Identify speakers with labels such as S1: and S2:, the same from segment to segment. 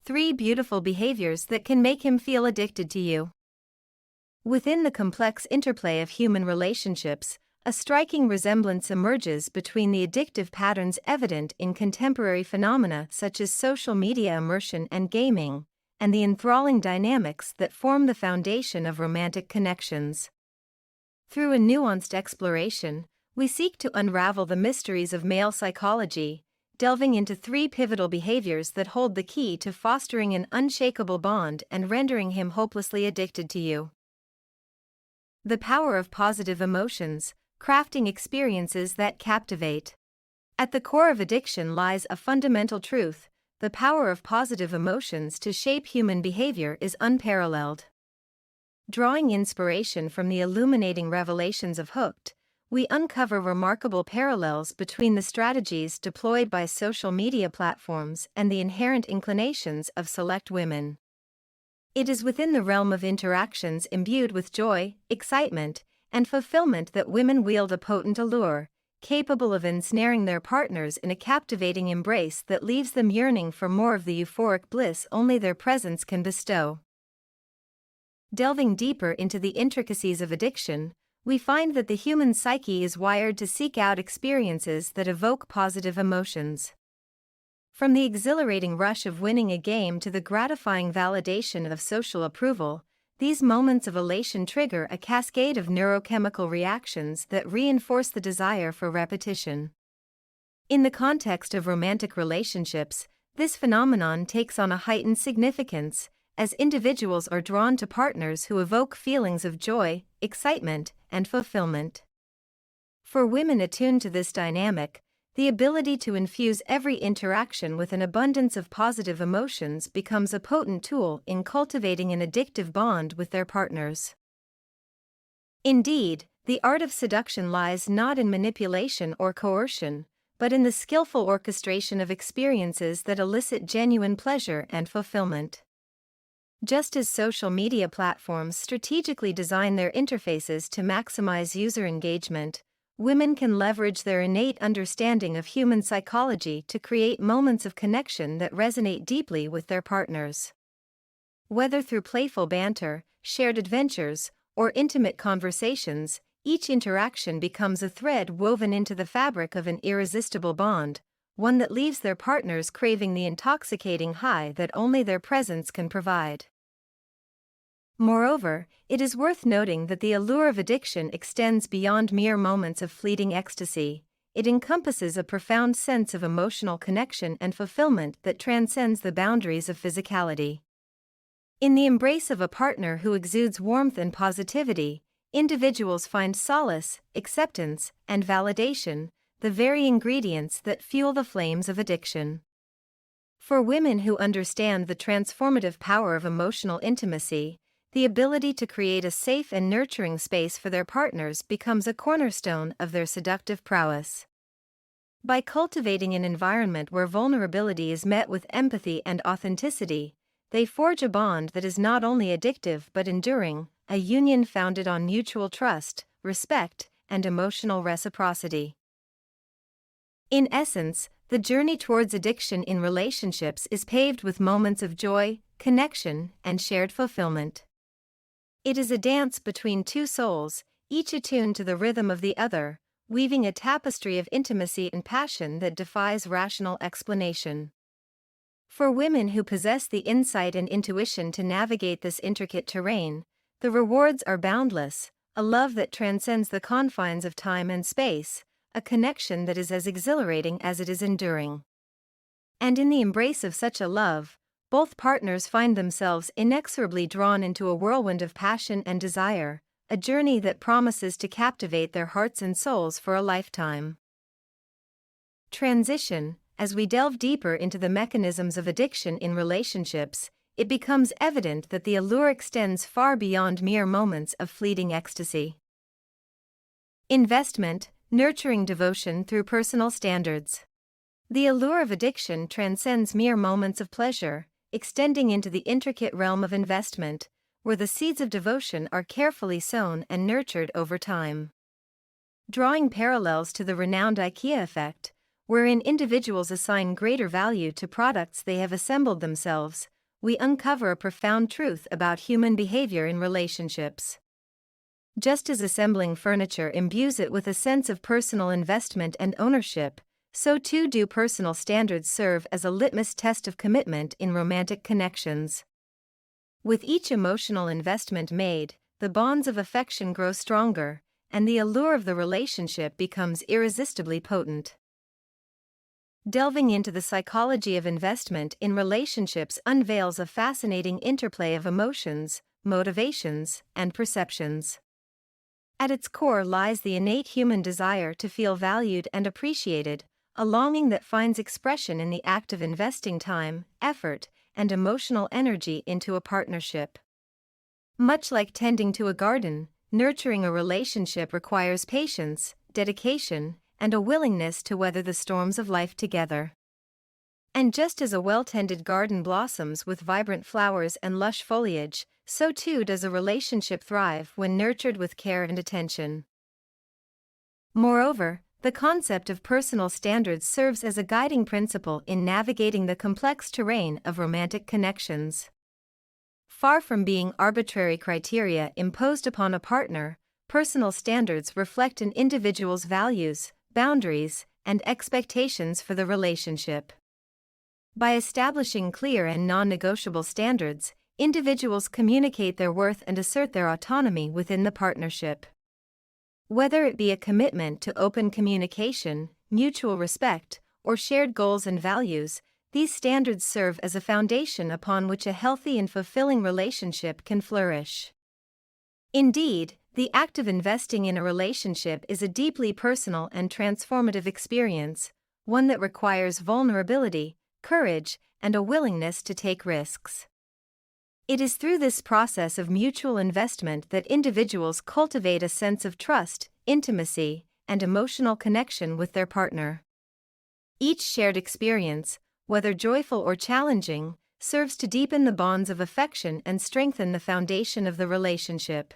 S1: 3 beautiful behaviors that can make him feel addicted to you. Within the complex interplay of human relationships, a striking resemblance emerges between the addictive patterns evident in contemporary phenomena such as social media immersion and gaming, and the enthralling dynamics that form the foundation of romantic connections. Through a nuanced exploration, we seek to unravel the mysteries of male psychology, delving into 3 pivotal behaviors that hold the key to fostering an unshakable bond and rendering him hopelessly addicted to you. The power of positive emotions, crafting experiences that captivate. At the core of addiction lies a fundamental truth: the power of positive emotions to shape human behavior is unparalleled. Drawing inspiration from the illuminating revelations of Hooked, we uncover remarkable parallels between the strategies deployed by social media platforms and the inherent inclinations of select women. It is within the realm of interactions imbued with joy, excitement, and fulfillment that women wield a potent allure, capable of ensnaring their partners in a captivating embrace that leaves them yearning for more of the euphoric bliss only their presence can bestow. Delving deeper into the intricacies of addiction, we find that the human psyche is wired to seek out experiences that evoke positive emotions. From the exhilarating rush of winning a game to the gratifying validation of social approval, these moments of elation trigger a cascade of neurochemical reactions that reinforce the desire for repetition. In the context of romantic relationships, this phenomenon takes on a heightened significance, as individuals are drawn to partners who evoke feelings of joy, excitement, and fulfillment. For women attuned to this dynamic, the ability to infuse every interaction with an abundance of positive emotions becomes a potent tool in cultivating an addictive bond with their partners. Indeed, the art of seduction lies not in manipulation or coercion, but in the skillful orchestration of experiences that elicit genuine pleasure and fulfillment. Just as social media platforms strategically design their interfaces to maximize user engagement, women can leverage their innate understanding of human psychology to create moments of connection that resonate deeply with their partners. Whether through playful banter, shared adventures, or intimate conversations, each interaction becomes a thread woven into the fabric of an irresistible bond, one that leaves their partners craving the intoxicating high that only their presence can provide. Moreover, it is worth noting that the allure of addiction extends beyond mere moments of fleeting ecstasy. It encompasses a profound sense of emotional connection and fulfillment that transcends the boundaries of physicality. In the embrace of a partner who exudes warmth and positivity, individuals find solace, acceptance, and validation, the very ingredients that fuel the flames of addiction. For women who understand the transformative power of emotional intimacy, the ability to create a safe and nurturing space for their partners becomes a cornerstone of their seductive prowess. By cultivating an environment where vulnerability is met with empathy and authenticity, they forge a bond that is not only addictive but enduring, a union founded on mutual trust, respect, and emotional reciprocity. In essence, the journey towards addiction in relationships is paved with moments of joy, connection, and shared fulfillment. It is a dance between two souls, each attuned to the rhythm of the other, weaving a tapestry of intimacy and passion that defies rational explanation. For women who possess the insight and intuition to navigate this intricate terrain, the rewards are boundless: a love that transcends the confines of time and space, a connection that is as exhilarating as it is enduring. And in the embrace of such a love, both partners find themselves inexorably drawn into a whirlwind of passion and desire, a journey that promises to captivate their hearts and souls for a lifetime. Transition. As we delve deeper into the mechanisms of addiction in relationships, it becomes evident that the allure extends far beyond mere moments of fleeting ecstasy. Investment, nurturing devotion through personal standards. The allure of addiction transcends mere moments of pleasure, extending into the intricate realm of investment, where the seeds of devotion are carefully sown and nurtured over time. Drawing parallels to the renowned IKEA effect, wherein individuals assign greater value to products they have assembled themselves, we uncover a profound truth about human behavior in relationships. Just as assembling furniture imbues it with a sense of personal investment and ownership, so too do personal standards serve as a litmus test of commitment in romantic connections. With each emotional investment made, the bonds of affection grow stronger, and the allure of the relationship becomes irresistibly potent. Delving into the psychology of investment in relationships unveils a fascinating interplay of emotions, motivations, and perceptions. At its core lies the innate human desire to feel valued and appreciated, a longing that finds expression in the act of investing time, effort, and emotional energy into a partnership. Much like tending to a garden, nurturing a relationship requires patience, dedication, and a willingness to weather the storms of life together. And just as a well-tended garden blossoms with vibrant flowers and lush foliage, so too does a relationship thrive when nurtured with care and attention. Moreover, the concept of personal standards serves as a guiding principle in navigating the complex terrain of romantic connections. Far from being arbitrary criteria imposed upon a partner, personal standards reflect an individual's values, boundaries, and expectations for the relationship. By establishing clear and non-negotiable standards, individuals communicate their worth and assert their autonomy within the partnership. Whether it be a commitment to open communication, mutual respect, or shared goals and values, these standards serve as a foundation upon which a healthy and fulfilling relationship can flourish. Indeed, the act of investing in a relationship is a deeply personal and transformative experience, one that requires vulnerability, courage, and a willingness to take risks. It is through this process of mutual investment that individuals cultivate a sense of trust, intimacy, and emotional connection with their partner. Each shared experience, whether joyful or challenging, serves to deepen the bonds of affection and strengthen the foundation of the relationship.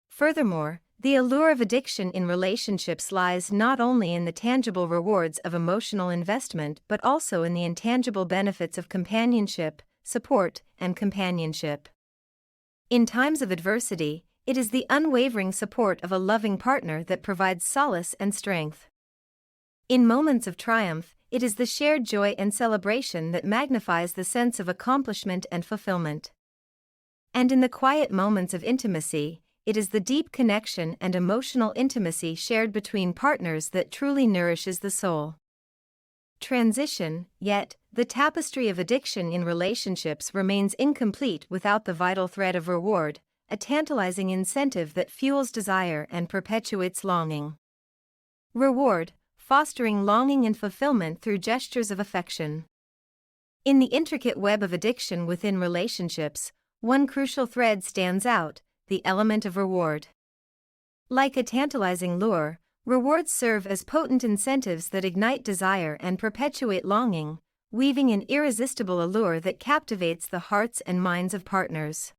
S1: Furthermore, the allure of addiction in relationships lies not only in the tangible rewards of emotional investment but also in the intangible benefits of companionship, support, and companionship. In times of adversity, it is the unwavering support of a loving partner that provides solace and strength. In moments of triumph, it is the shared joy and celebration that magnifies the sense of accomplishment and fulfillment. And in the quiet moments of intimacy, it is the deep connection and emotional intimacy shared between partners that truly nourishes the soul. Transition, yet, the tapestry of addiction in relationships remains incomplete without the vital thread of reward, a tantalizing incentive that fuels desire and perpetuates longing. Reward, fostering longing and fulfillment through gestures of affection. In the intricate web of addiction within relationships, one crucial thread stands out: the element of reward. Like a tantalizing lure, rewards serve as potent incentives that ignite desire and perpetuate longing, weaving an irresistible allure that captivates the hearts and minds of partners.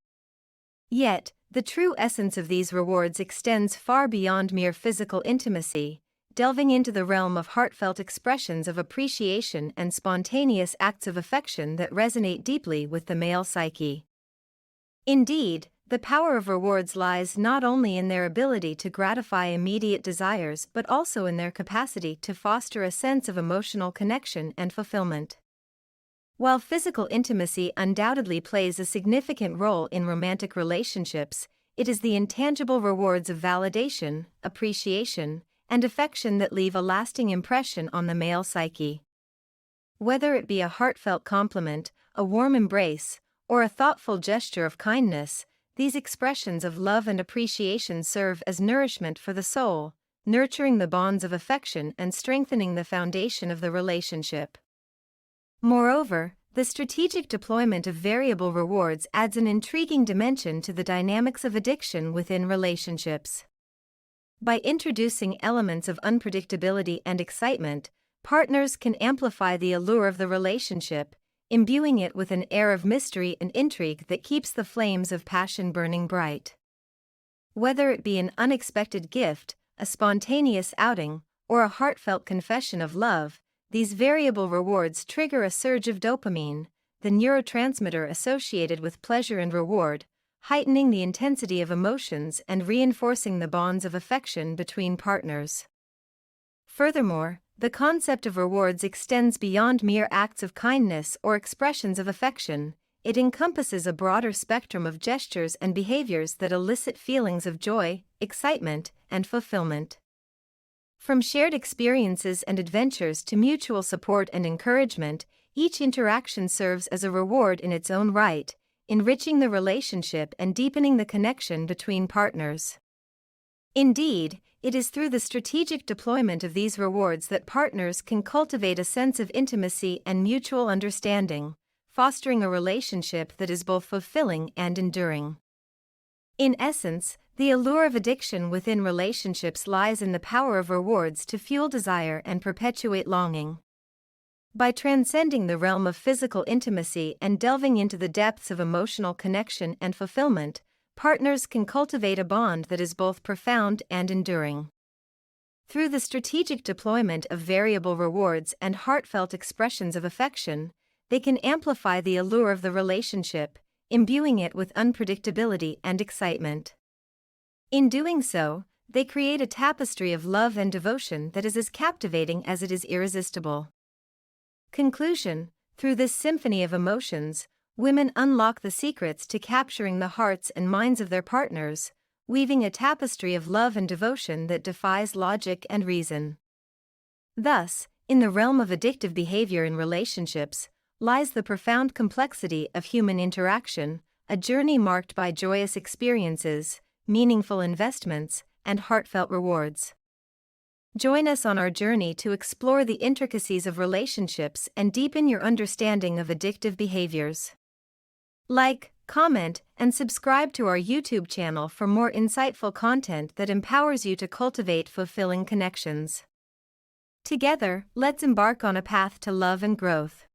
S1: Yet, the true essence of these rewards extends far beyond mere physical intimacy, delving into the realm of heartfelt expressions of appreciation and spontaneous acts of affection that resonate deeply with the male psyche. Indeed, the power of rewards lies not only in their ability to gratify immediate desires but also in their capacity to foster a sense of emotional connection and fulfillment. While physical intimacy undoubtedly plays a significant role in romantic relationships, it is the intangible rewards of validation, appreciation, and affection that leave a lasting impression on the male psyche. Whether it be a heartfelt compliment, a warm embrace, or a thoughtful gesture of kindness, these expressions of love and appreciation serve as nourishment for the soul, nurturing the bonds of affection and strengthening the foundation of the relationship. Moreover, the strategic deployment of variable rewards adds an intriguing dimension to the dynamics of addiction within relationships. By introducing elements of unpredictability and excitement, partners can amplify the allure of the relationship, imbuing it with an air of mystery and intrigue that keeps the flames of passion burning bright. Whether it be an unexpected gift, a spontaneous outing, or a heartfelt confession of love, these variable rewards trigger a surge of dopamine, the neurotransmitter associated with pleasure and reward, heightening the intensity of emotions and reinforcing the bonds of affection between partners. Furthermore, the concept of rewards extends beyond mere acts of kindness or expressions of affection. It encompasses a broader spectrum of gestures and behaviors that elicit feelings of joy, excitement, and fulfillment. From shared experiences and adventures to mutual support and encouragement, each interaction serves as a reward in its own right, enriching the relationship and deepening the connection between partners. Indeed, it is through the strategic deployment of these rewards that partners can cultivate a sense of intimacy and mutual understanding, fostering a relationship that is both fulfilling and enduring. In essence, the allure of addiction within relationships lies in the power of rewards to fuel desire and perpetuate longing. By transcending the realm of physical intimacy and delving into the depths of emotional connection and fulfillment, partners can cultivate a bond that is both profound and enduring. Through the strategic deployment of variable rewards and heartfelt expressions of affection, they can amplify the allure of the relationship, imbuing it with unpredictability and excitement. In doing so, they create a tapestry of love and devotion that is as captivating as it is irresistible. Conclusion: through this symphony of emotions, women unlock the secrets to capturing the hearts and minds of their partners, weaving a tapestry of love and devotion that defies logic and reason. Thus, in the realm of addictive behavior in relationships, lies the profound complexity of human interaction, a journey marked by joyous experiences, meaningful investments, and heartfelt rewards. Join us on our journey to explore the intricacies of relationships and deepen your understanding of addictive behaviors. Like, comment, and subscribe to our YouTube channel for more insightful content that empowers you to cultivate fulfilling connections. Together, let's embark on a path to love and growth.